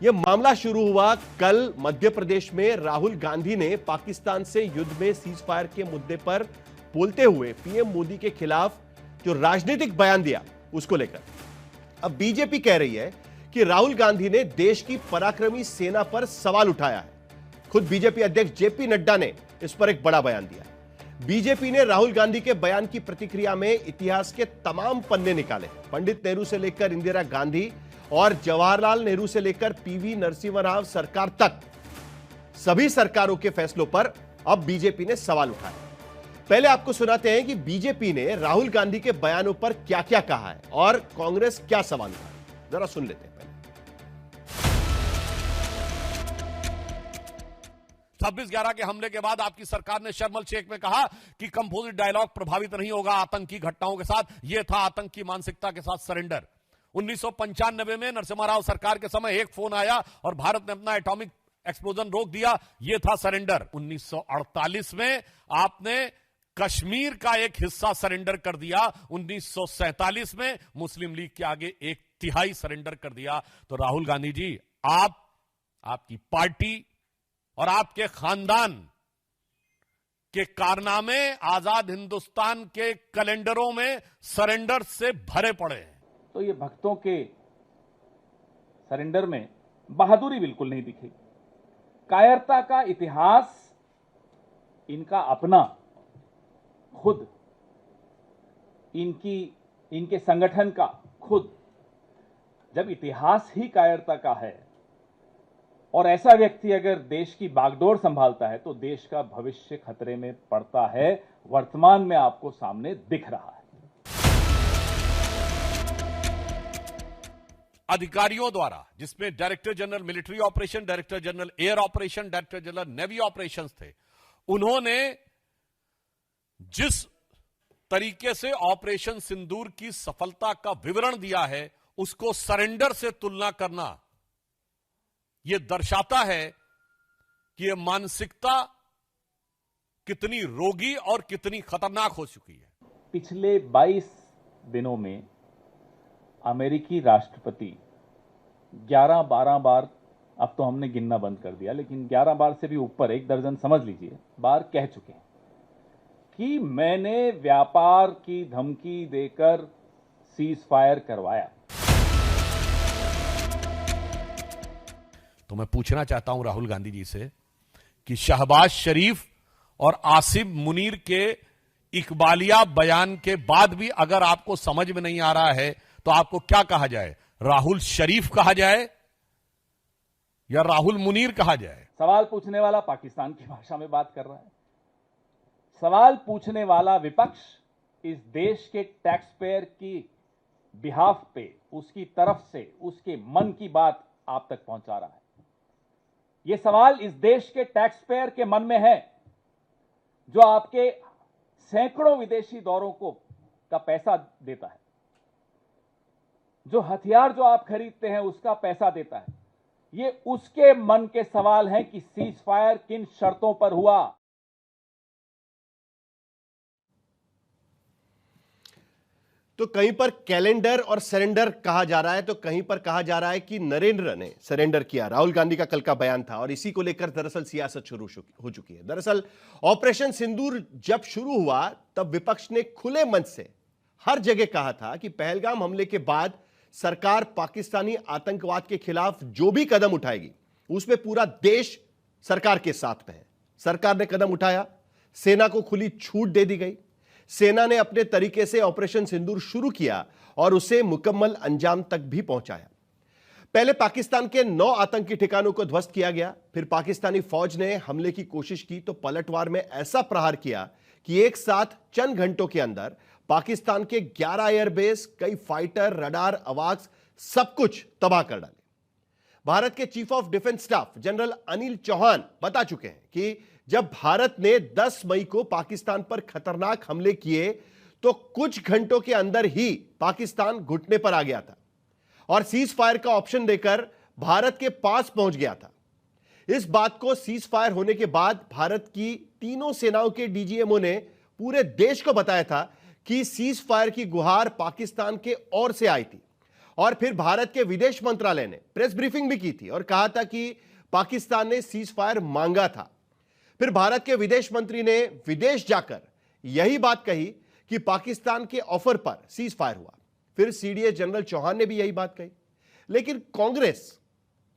यह मामला शुरू हुआ कल मध्य प्रदेश में। राहुल गांधी ने पाकिस्तान से युद्ध में सीज फायर के मुद्दे पर बोलते हुए पीएम मोदी के खिलाफ जो राजनीतिक बयान दिया उसको लेकर अब बीजेपी कह रही है कि राहुल गांधी ने देश की पराक्रमी सेना पर सवाल उठाया है। खुद बीजेपी अध्यक्ष जेपी नड्डा ने इस पर एक बड़ा बयान दिया। बीजेपी ने राहुल गांधी के बयान की प्रतिक्रिया में इतिहास के तमाम पन्ने निकाले। पंडित नेहरू से लेकर इंदिरा गांधी और जवाहरलाल नेहरू से लेकर पीवी नरसिम्हा राव सरकार तक सभी सरकारों के फैसलों पर अब बीजेपी ने सवाल उठाए। पहले आपको सुनाते हैं कि बीजेपी ने राहुल गांधी के बयानों पर क्या क्या कहा है और कांग्रेस क्या सवाल उठाए, जरा सुन लेते हैं। 26/11 के हमले के बाद आपकी सरकार ने शर्म एल शेख में कहा कि कंपोजिट डायलॉग प्रभावित नहीं होगा आतंकी घटनाओं के साथ। यह था आतंकी मानसिकता के साथ सरेंडर। 1995 में नरसिम्हा राव सरकार के समय एक फोन आया और भारत ने अपना एटॉमिक एक्सप्लोजन रोक दिया। यह था सरेंडर। 1948 में आपने कश्मीर का एक हिस्सा सरेंडर कर दिया। 1947 में मुस्लिम लीग के आगे 1/3 सरेंडर कर दिया। तो राहुल गांधी जी, आपकी पार्टी और आपके खानदान के कारनामे आजाद हिंदुस्तान के कैलेंडरों में सरेंडर से भरे पड़े हैं। तो ये भक्तों के सरेंडर में बहादुरी बिल्कुल नहीं दिखी। कायरता का इतिहास इनका अपना, खुद इनके संगठन का खुद। जब इतिहास ही कायरता का है और ऐसा व्यक्ति अगर देश की बागडोर संभालता है तो देश का भविष्य खतरे में पड़ता है। वर्तमान में आपको सामने दिख रहा है। अधिकारियों द्वारा, जिसमें director general military operation, director general air operation, director general navy operations थे, उन्होंने जिस तरीके से ऑपरेशन सिंदूर की सफलता का विवरण दिया है उसको सरेंडर से तुलना करना यह दर्शाता है कि यह मानसिकता कितनी रोगी और कितनी खतरनाक हो चुकी है। पिछले 22 दिनों में अमेरिकी राष्ट्रपति 11-12 बार, अब तो हमने गिनना बंद कर दिया, लेकिन 11 बार से भी ऊपर, 1 दर्जन समझ लीजिए, बार कह चुके हैं कि मैंने व्यापार की धमकी देकर सीज फायर करवाया। तो मैं पूछना चाहता हूं राहुल गांधी जी से कि शहबाज शरीफ और आसिफ मुनीर के इकबालिया बयान के बाद भी अगर आपको समझ में नहीं आ रहा है तो आपको क्या कहा जाए? राहुल शरीफ कहा जाए या राहुल मुनीर कहा जाए? सवाल पूछने वाला पाकिस्तान की भाषा में बात कर रहा है। सवाल पूछने वाला विपक्ष इस देश के टैक्स पेयर की बिहाफ पे, उसकी तरफ से, उसके मन की बात आप तक पहुंचा रहा है। यह सवाल इस देश के टैक्स पेयर के मन में है, जो आपके सैकड़ों विदेशी दौरों का पैसा देता है, जो हथियार जो आप खरीदते हैं उसका पैसा देता है। ये उसके मन के सवाल हैं कि सीज फायर किन शर्तों पर हुआ। तो कहीं पर कैलेंडर और सरेंडर कहा जा रहा है, तो कहीं पर कहा जा रहा है कि नरेंद्र ने सरेंडर किया। राहुल गांधी का कल का बयान था और इसी को लेकर दरअसल सियासत शुरू हो चुकी है। दरअसल ऑपरेशन सिंदूर जब शुरू हुआ तब विपक्ष ने खुले मंच से हर जगह कहा था कि पहलगाम हमले के बाद सरकार पाकिस्तानी आतंकवाद के खिलाफ जो भी कदम उठाएगी उसमें पूरा देश सरकार के साथ में है। सरकार ने कदम उठाया, सेना को खुली छूट दे दी गई। सेना ने अपने तरीके से ऑपरेशन सिंदूर शुरू किया और उसे मुकम्मल अंजाम तक भी पहुंचाया। पहले पाकिस्तान के 9 आतंकी ठिकानों को ध्वस्त किया गया, फिर पाकिस्तानी फौज ने हमले की कोशिश की तो पलटवार में ऐसा प्रहार किया कि एक साथ चंद घंटों के अंदर पाकिस्तान के 11 एयरबेस, कई फाइटर, रडार, अवाक्स, सब कुछ तबाह कर डाले। भारत के chief of defence staff general Anil Chauhan बता चुके हैं कि जब भारत ने 10 मई को पाकिस्तान पर खतरनाक हमले किए तो कुछ घंटों के अंदर ही पाकिस्तान घुटने पर आ गया था और सीज फायर का ऑप्शन देकर भारत के पास पहुंच गया था। इस बात को सीज फायर होने के बाद भारत की तीनों सेनाओं के डीजीएमओ ने पूरे देश को बताया था कि सीज फायर की गुहार पाकिस्तान के ओर से आई थी और फिर भारत के विदेश मंत्रालय ने प्रेस ब्रीफिंग भी की थी और कहा था कि पाकिस्तान ने सीज फायर मांगा था। फिर भारत के विदेश मंत्री ने विदेश जाकर यही बात कही कि पाकिस्तान के ऑफर पर सीज फायर हुआ। फिर सीडीएस जनरल चौहान ने भी यही बात कही। लेकिन कांग्रेस,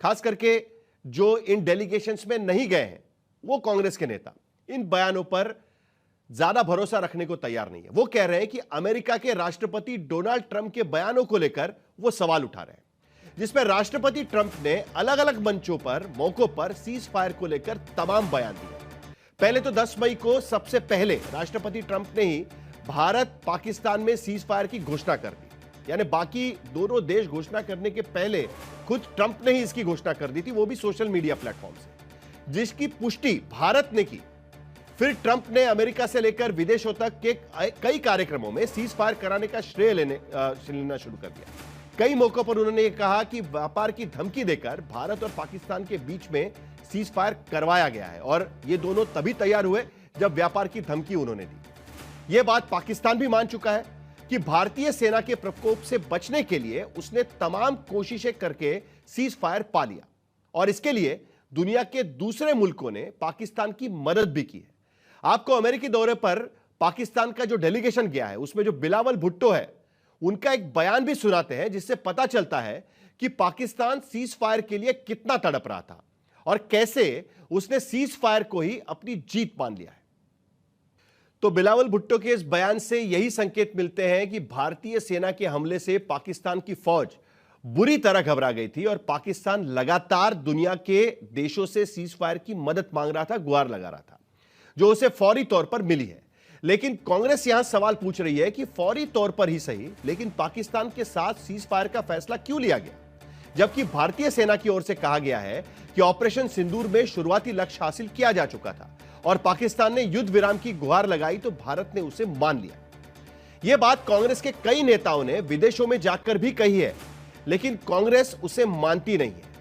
खास करके जो इन डेलीगेशंस में नहीं गए हैं, वो कांग्रेस के नेता इन बयानों पर ज्यादा भरोसा रखने को तैयार नहीं है। वो कह रहे हैं कि अमेरिका के राष्ट्रपति डोनाल्ड ट्रंप के बयानों को लेकर वो सवाल उठा रहे हैं, जिसमें राष्ट्रपति ट्रंप ने अलग अलग मंचों पर, मौकों पर सीज फायर को लेकर तमाम बयान दिए। पहले तो 10 मई को सबसे पहले राष्ट्रपति ट्रंप ने ही भारत पाकिस्तान में सीज फायर की घोषणा कर दी, यानी बाकी दोनों देश घोषणा करने के पहले खुद ट्रंप ने ही इसकी घोषणा कर दी थी, वो भी सोशल मीडिया प्लेटफॉर्म से, जिसकी पुष्टि भारत ने की। फिर ट्रंप ने अमेरिका से लेकर विदेशों तक के कई कार्यक्रमों में सीज फायर कराने का श्रेय लेना शुरू कर दिया। कई मौकों पर उन्होंने ये कहा कि व्यापार की धमकी देकर भारत और पाकिस्तान के बीच में सीज फायर करवाया गया है और ये दोनों तभी तैयार हुए जब व्यापार की धमकी उन्होंने दी। यह बात पाकिस्तान भी मान चुका है कि भारतीय सेना के प्रकोप से बचने के लिए उसने तमाम कोशिशें करके सीज फायर पा लिया और इसके लिए दुनिया के दूसरे मुल्कों ने पाकिस्तान की मदद भी की है। आपको अमेरिकी दौरे पर पाकिस्तान का जो डेलीगेशन गया है, उसमें जो बिलावल भुट्टो है, उनका एक बयान भी सुनाते हैं, जिससे पता चलता है कि पाकिस्तान सीज फायर के लिए कितना तड़प रहा था और कैसे उसने सीज फायर को ही अपनी जीत मान लिया है। तो बिलावल भुट्टो के इस बयान से यही संकेत मिलते हैं कि भारतीय सेना के हमले से पाकिस्तान की फौज बुरी तरह घबरा गई थी और पाकिस्तान लगातार दुनिया के देशों से सीज फायर की मदद मांग रहा था, गुहार लगा रहा था, जो उसे फौरी तौर पर मिली है। लेकिन कांग्रेस यहां सवाल पूछ रही है कि फौरी तौर पर ही सही, लेकिन पाकिस्तान के साथ सीज फायर का फैसला क्यों लिया गया, जबकि भारतीय सेना की ओर से कहा गया है कि ऑपरेशन सिंदूर में शुरुआती लक्ष्य हासिल किया जा चुका था और पाकिस्तान ने युद्ध विराम की गुहार लगाई तो भारत ने उसे मान लिया। यह बात कांग्रेस के कई नेताओं ने विदेशों में जाकर भी कही है, लेकिन कांग्रेस उसे मानती नहीं है।